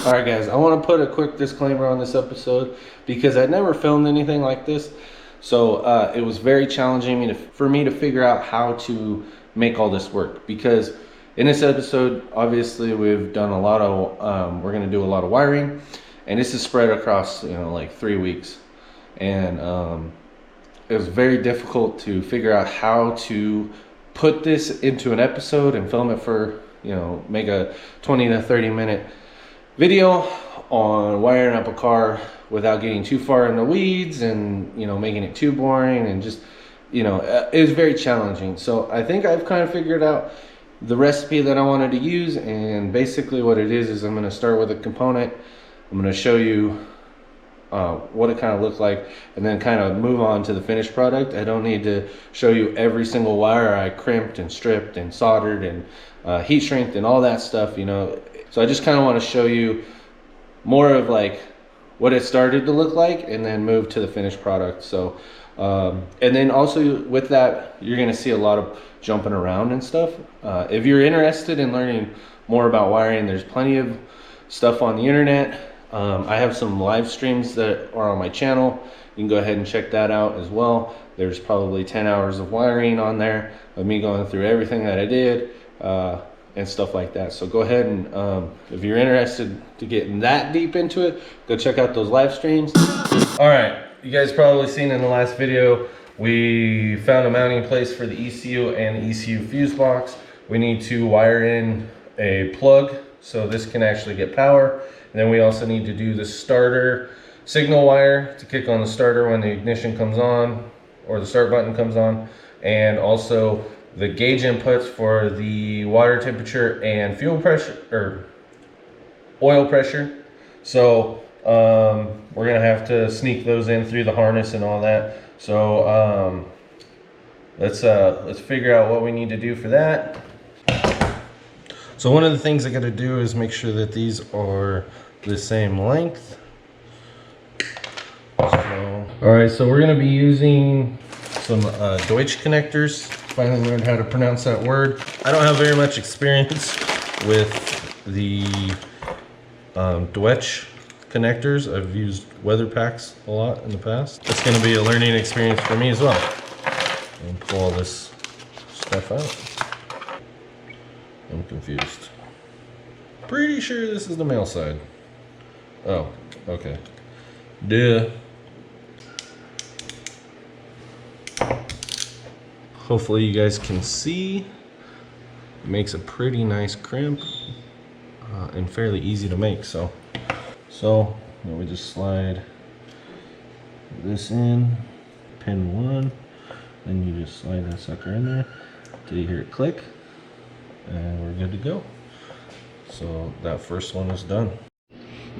Alright guys, I want to put a quick disclaimer on this episode because I never filmed anything like this. So it was very challenging for me to figure out how to make all this work. Because in this episode, obviously we've done a lot of, we're going to do a lot of wiring. And this is spread across, like 3 weeks. And it was very difficult to figure out how to put this into an episode and film it for, make a 20 to 30 minute video on wiring up a car without getting too far in the weeds and making it too boring, and just it was very challenging. So I think I've kind of figured out the recipe that I wanted to use, and basically what it is I'm going to start with a component. I'm going to show you what it kind of looked like, and then kind of move on to the finished product. I don't need to show you every single wire I crimped and stripped and soldered and heat shrinked and all that stuff, So I just kind of want to show you more of like what it started to look like, and then move to the finished product. So, and then also with that, you're going to see a lot of jumping around and stuff. If you're interested in learning more about wiring, there's plenty of stuff on the internet. I have some live streams that are on my channel. You can go ahead and check that out as well. There's probably 10 hours of wiring on there of me going through everything that I did. And stuff like that. So go ahead and if you're interested to get that deep into it, go check out those live streams. All right, you guys probably seen in the last video, we found a mounting place for the ECU and the ECU fuse box. We need to wire in a plug so this can actually get power. And then we also need to do the starter signal wire to kick on the starter when the ignition comes on, or the start button comes on, and also the gauge inputs for the water temperature and fuel pressure, or oil pressure. So we're gonna have to sneak those in through the harness and all that. So let's figure out what we need to do for that. So one of the things I got to do is make sure that these are the same length. So, all right, so we're gonna be using some Deutsch connectors. Finally learned how to pronounce that word. I don't have very much experience with the Deutsch connectors. I've used weather packs a lot in the past. It's going to be a learning experience for me as well. And pull all this stuff out. I'm confused. Pretty sure this is the male side. Oh, okay. Duh. Hopefully you guys can see. It makes a pretty nice crimp and fairly easy to make. So we just slide this in, pin 1, then you just slide that sucker in there till you hear it click, and we're good to go. So that first one is done.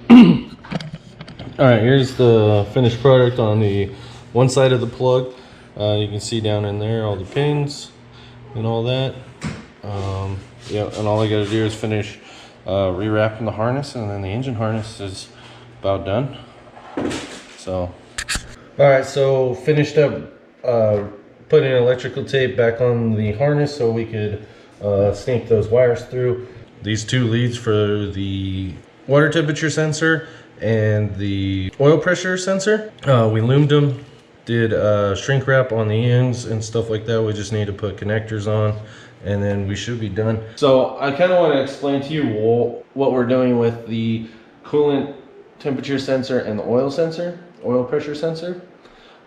All right, here's the finished product on the one side of the plug. You can see down in there all the pins and all that. Yeah, and all I got to do is finish rewrapping the harness, and then the engine harness is about done. So, all right, so finished up putting electrical tape back on the harness so we could sneak those wires through. These two leads for the water temperature sensor and the oil pressure sensor, we loomed them. Did shrink wrap on the ends and stuff like that. We just need to put connectors on, and then we should be done. So I kind of want to explain to you what we're doing with the coolant temperature sensor and the oil pressure sensor.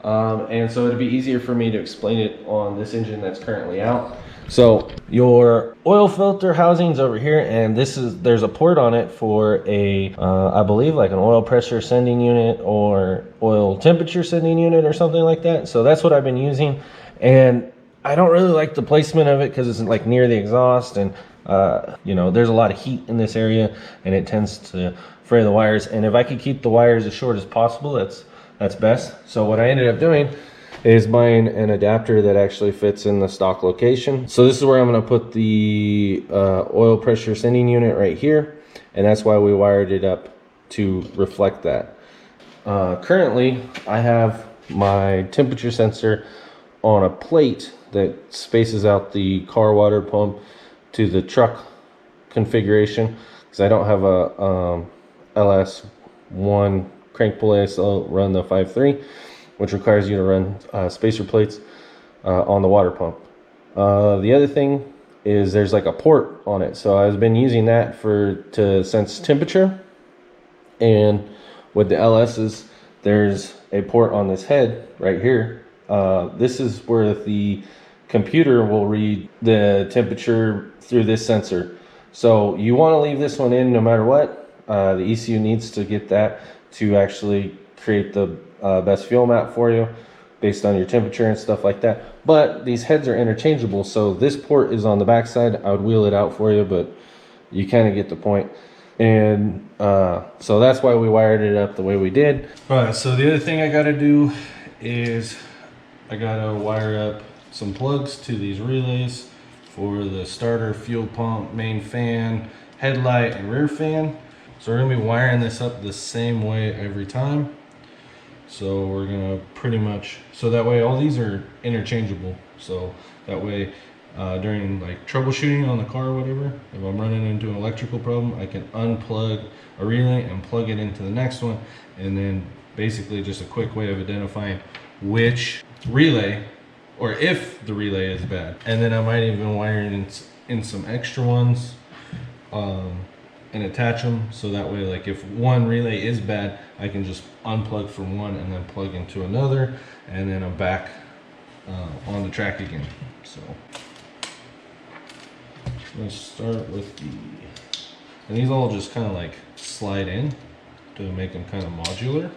And so it'd be easier for me to explain it on this engine that's currently out. So your oil filter housing's over here, and there's a port on it for a I believe like an oil pressure sending unit or oil temperature sending unit or something like that. So that's what I've been using, and I don't really like the placement of it because it's like near the exhaust, and there's a lot of heat in this area, and it tends to fray the wires. And if I could keep the wires as short as possible, that's best. So what I ended up doing is buying an adapter that actually fits in the stock location. So this is where I'm going to put the oil pressure sending unit right here, and that's why we wired it up to reflect that. Currently, I have my temperature sensor on a plate that spaces out the car water pump to the truck configuration, because I don't have a LS1 crank pulley. I still run the 5.3, which requires you to run spacer plates on the water pump. The other thing is there's like a port on it, so I've been using that to sense temperature. And with the LS's, there's a port on this head right here. This is where the computer will read the temperature through this sensor. So you want to leave this one in no matter what. The ECU needs to get that to actually create the best fuel map for you based on your temperature and stuff like that. But these heads are interchangeable, so this port is on the back side. I would wheel it out for you, but you kind of get the point. And so that's why we wired it up the way we did. All right, so the other thing I got to do is I got to wire up some plugs to these relays for the starter, fuel pump, main fan, headlight, and rear fan. So we're gonna be wiring this up the same way every time. So we're gonna pretty much, so that way all these are interchangeable. So that way during like troubleshooting on the car or whatever, if I'm running into an electrical problem, I can unplug a relay and plug it into the next one. And then basically just a quick way of identifying which relay, or if the relay is bad. And then I might even wire in some extra ones and attach them, so that way like if one relay is bad, I can just unplug from one and then plug into another, and then I'm back on the track again. So let's start with and these all just kind of like slide in to make them kind of modular.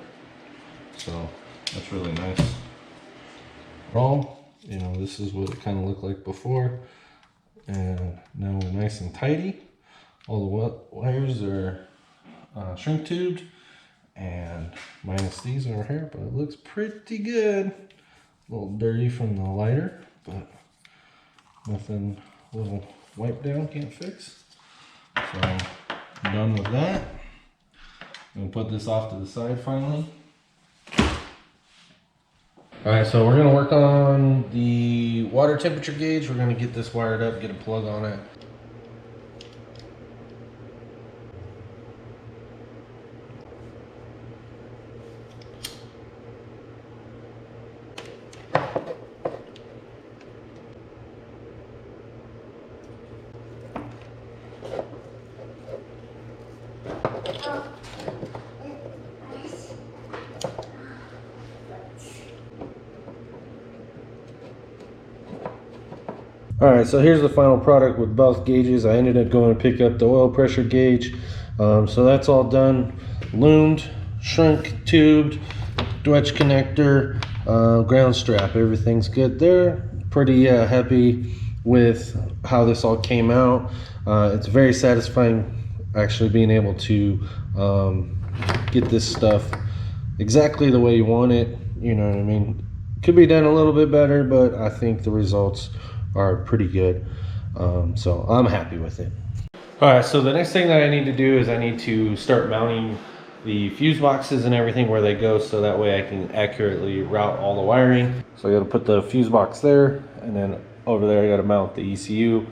So that's really nice. You know, this is what it kind of looked like before, and now we're nice and tidy. All the wires are shrink tubed, and minus these over here, but it looks pretty good. A little dirty from the lighter, but nothing a little wipe down can't fix. So I'm done with that. I'm gonna put this off to the side finally. All right, so we're gonna work on the water temperature gauge. We're gonna get this wired up, get a plug on it. All right, so here's the final product with both gauges. I ended up going to pick up the oil pressure gauge. So that's all done. Loomed, shrink tubed, wedge connector, ground strap. Everything's good there. Pretty happy with how this all came out. It's very satisfying actually being able to get this stuff exactly the way you want it. You know what I mean? Could be done a little bit better, but I think the results are pretty good. So I'm happy with it. All right, so the next thing that I need to do is I need to start mounting the fuse boxes and everything where they go, so that way I can accurately route all the wiring. So I got to put the fuse box there, and then over there I got to mount the ECU.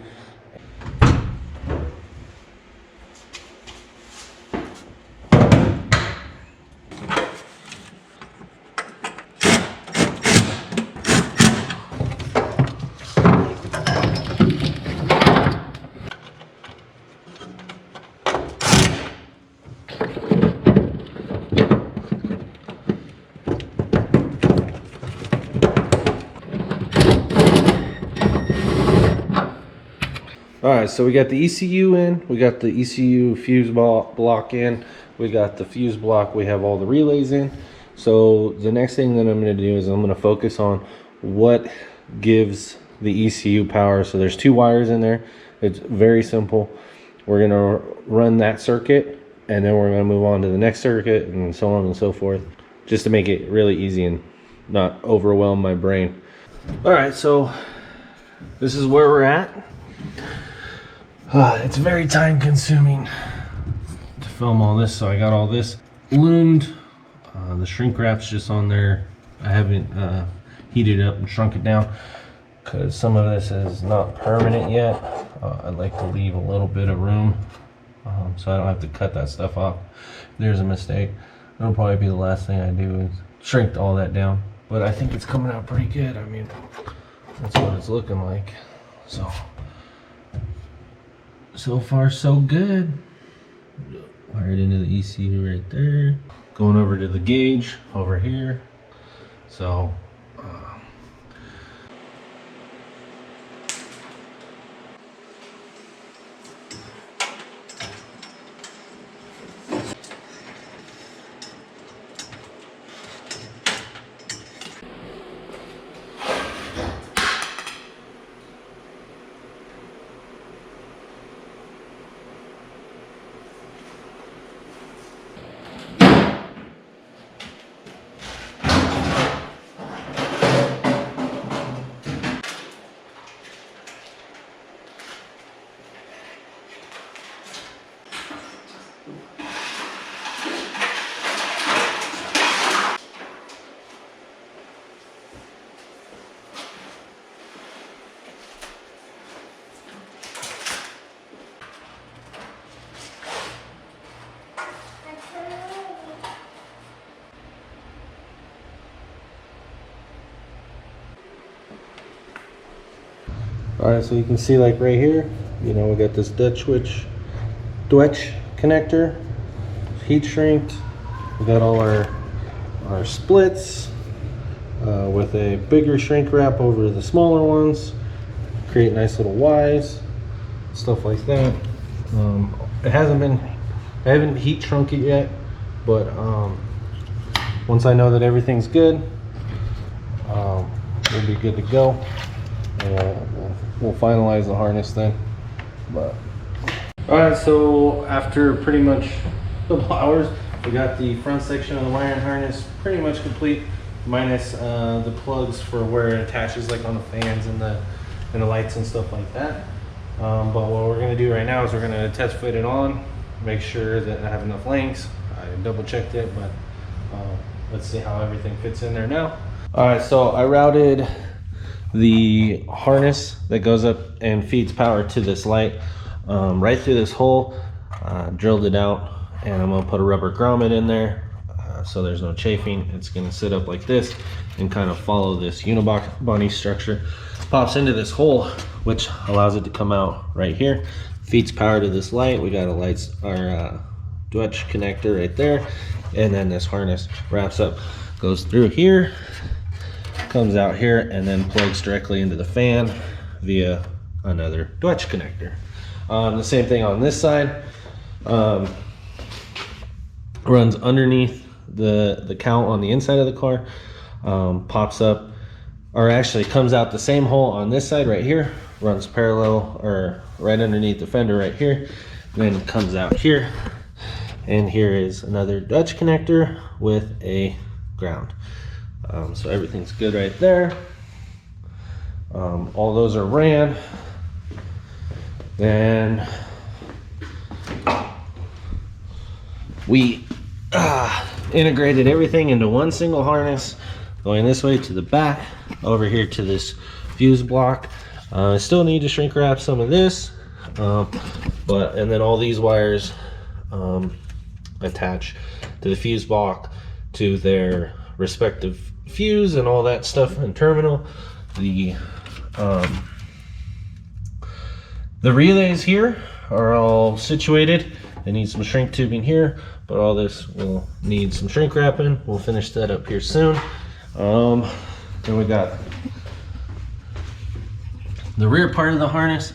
All right, so we got the ECU in, we got the ECU fuse block in, we got the fuse block, we have all the relays in. So the next thing that I'm going to do is I'm going to focus on what gives the ECU power. So there's two wires in there. It's very simple. We're going to run that circuit, and then we're going to move on to the next circuit, and so on and so forth, just to make it really easy and not overwhelm my brain. All right, so this is where we're at. It's very time consuming to film all this, so I got all this loomed. The shrink wrap's just on there. I haven't heated it up and shrunk it down because some of this is not permanent yet. I'd like to leave a little bit of room so I don't have to cut that stuff off. There's a mistake. That'll probably be the last thing I do is shrink all that down. But I think it's coming out pretty good. I mean, that's what it's looking like. So far so good. Wired into the ECU right there. Going over to the gauge over here. So alright, so you can see like right here, you know, we got this Dutch connector, heat shrinked. We got all our splits with a bigger shrink wrap over the smaller ones. Create nice little Ys, stuff like that. I haven't heat shrunk it yet, but once I know that everything's good, we'll be good to go. We'll finalize the harness then. But alright, so after pretty much a couple hours, we got the front section of the wiring harness pretty much complete, minus the plugs for where it attaches, like on the fans and the lights and stuff like that. But what we're gonna do right now is we're gonna test fit it on, make sure that I have enough links. I double checked it, but let's see how everything fits in there now. Alright, so I routed the harness that goes up and feeds power to this light right through this hole. Drilled it out, and I'm gonna put a rubber grommet in there so there's no chafing. It's gonna sit up like this and kind of follow this unibody structure. Pops into this hole, which allows it to come out right here. Feeds power to this light. We got our Dutch connector right there, and then this harness wraps up, goes through here, comes out here, and then plugs directly into the fan via another Dutch connector. The same thing on this side. Runs underneath the cowl on the inside of the car. Pops up, or actually comes out the same hole on this side right here. Runs parallel, or right underneath the fender right here. Then comes out here. And here is another Dutch connector with a ground. So everything's good right there. All those are ran. Then we integrated everything into one single harness, going this way to the back, over here to this fuse block. I still need to shrink wrap some of this, and then all these wires attach to the fuse block to their respective fuse and all that stuff and terminal. The relays here are all situated. They need some shrink tubing here, but all this will need some shrink wrapping. We'll finish that up here soon. Then we got the rear part of the harness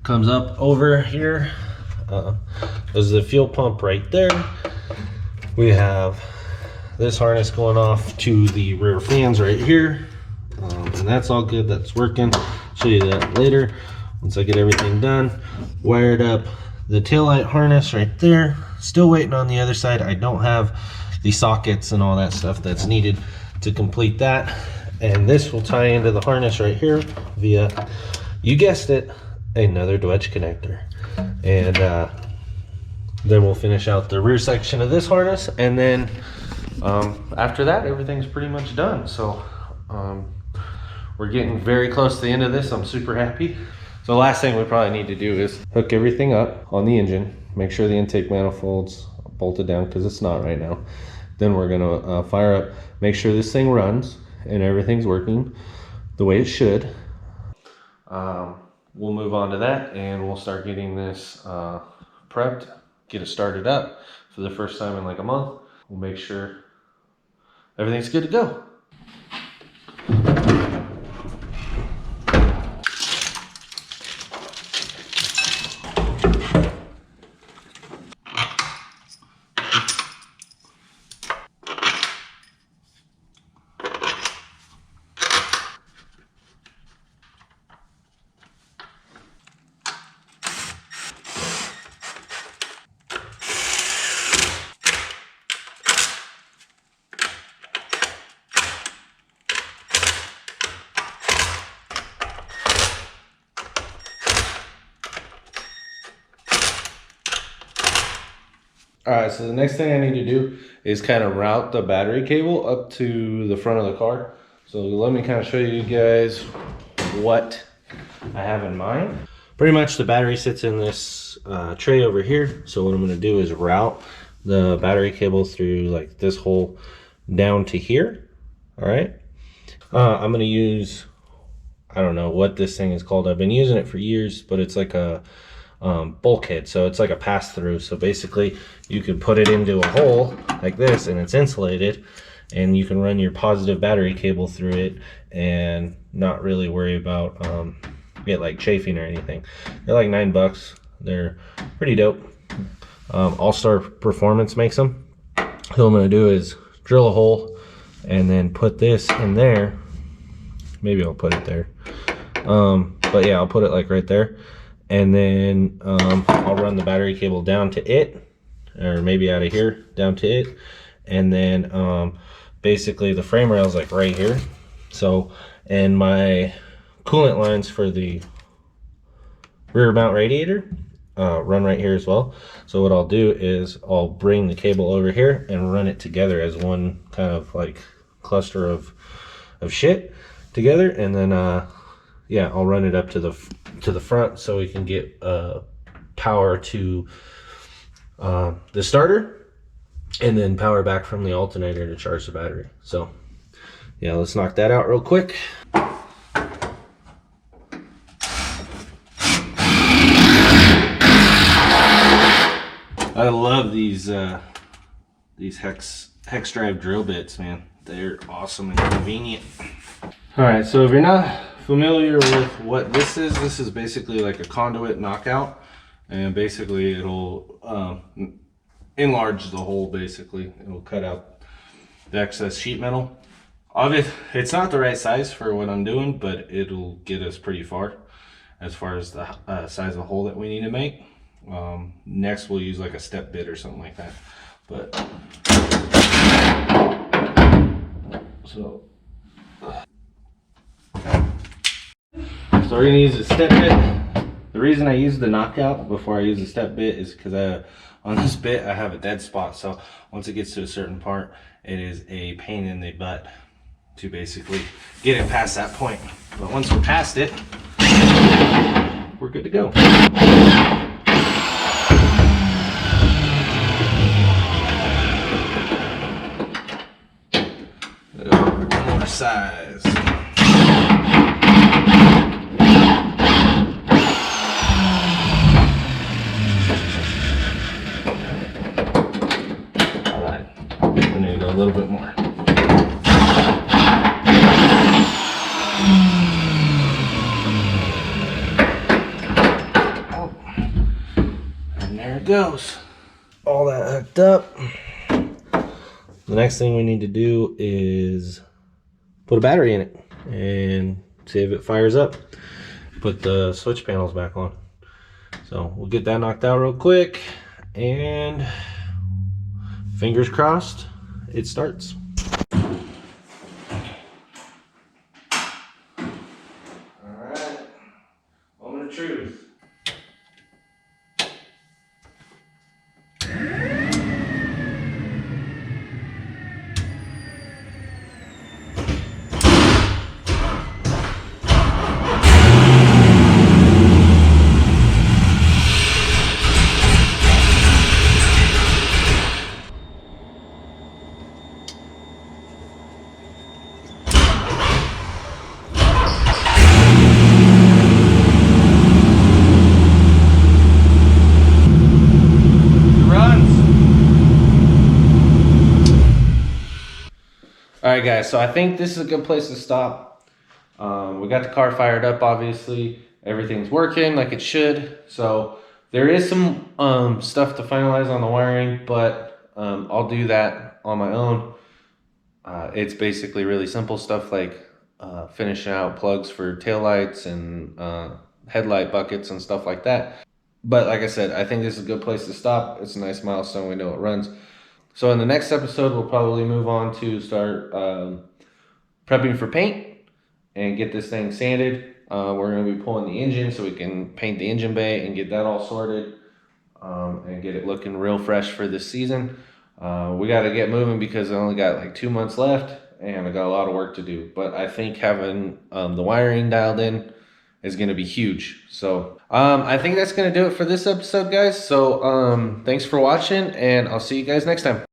comes up over here. There's the fuel pump right there. We have this harness going off to the rear fans right here, and that's all good. That's working. Show you that later once I get everything done. Wired up the taillight harness right there. Still waiting on the other side. I don't have the sockets and all that stuff that's needed to complete that. And this will tie into the harness right here via, you guessed it, another Dwedge connector. And then we'll finish out the rear section of this harness, and then after that everything's pretty much done. So we're getting very close to the end of this. I'm super happy. So the last thing we probably need to do is hook everything up on the engine, make sure the intake manifold's bolted down because it's not right now. Then we're gonna fire up, make sure this thing runs and everything's working the way it should. We'll move on to that and we'll start getting this prepped, get it started up for the first time in like a month. We'll make sure everything's good to go. All right, so the next thing I need to do is kind of route the battery cable up to the front of the car. So let me kind of show you guys what I have in mind. Pretty much the battery sits in this tray over here. So what I'm gonna do is route the battery cable through like this hole down to here, all right? I'm gonna use, I don't know what this thing is called. I've been using it for years, but it's like a bulkhead, so it's like a pass-through. So basically you could put it into a hole like this and it's insulated, and you can run your positive battery cable through it and not really worry about it like chafing or anything. They're like $9. They're pretty dope. All-Star Performance makes them. So what I'm gonna do is drill a hole and then put this in there. Maybe I'll put it there, but yeah, I'll put it like right there. And then I'll run the battery cable down to it, or maybe out of here down to it. And then basically the frame rail is like right here. So, and my coolant lines for the rear mount radiator run right here as well. So what I'll do is I'll bring the cable over here and run it together as one kind of like cluster of shit together. And then yeah, I'll run it up to the front so we can get power to the starter, and then power back from the alternator to charge the battery. So yeah, let's knock that out real quick. I love these hex drive drill bits, man. They're awesome and convenient. All right, so if you're not familiar with what this is basically like a conduit knockout, and basically it'll enlarge the hole. Basically it'll cut out the excess sheet metal. Obviously it's not the right size for what I'm doing, but it'll get us pretty far as the size of the hole that we need to make. Next we'll use like a step bit or something like that. But so we're gonna use a step bit. The reason I use the knockout before I use the step bit is because on this bit I have a dead spot. So once it gets to a certain part, it is a pain in the butt to basically get it past that point. But once we're past it, we're good to go. One more size. A little bit more. Oh, and there it goes. All that hooked up. The next thing we need to do is put a battery in it and see if it fires up. Put the switch panels back on. So we'll get that knocked out real quick, and fingers crossed it starts. truth. All right, guys, so I think this is a good place to stop. We got the car fired up, obviously. Everything's working like it should. So there is some stuff to finalize on the wiring, but I'll do that on my own. It's basically really simple stuff like finishing out plugs for taillights and headlight buckets and stuff like that. But like I said, I think this is a good place to stop. It's a nice milestone. We know it runs. So in the next episode, we'll probably move on to start prepping for paint and get this thing sanded. We're going to be pulling the engine so we can paint the engine bay and get that all sorted and get it looking real fresh for this season. We got to get moving because I only got like 2 months left and I got a lot of work to do. But I think having the wiring dialed in is going to be huge. So I think that's going to do it for this episode, guys. So thanks for watching, and I'll see you guys next time.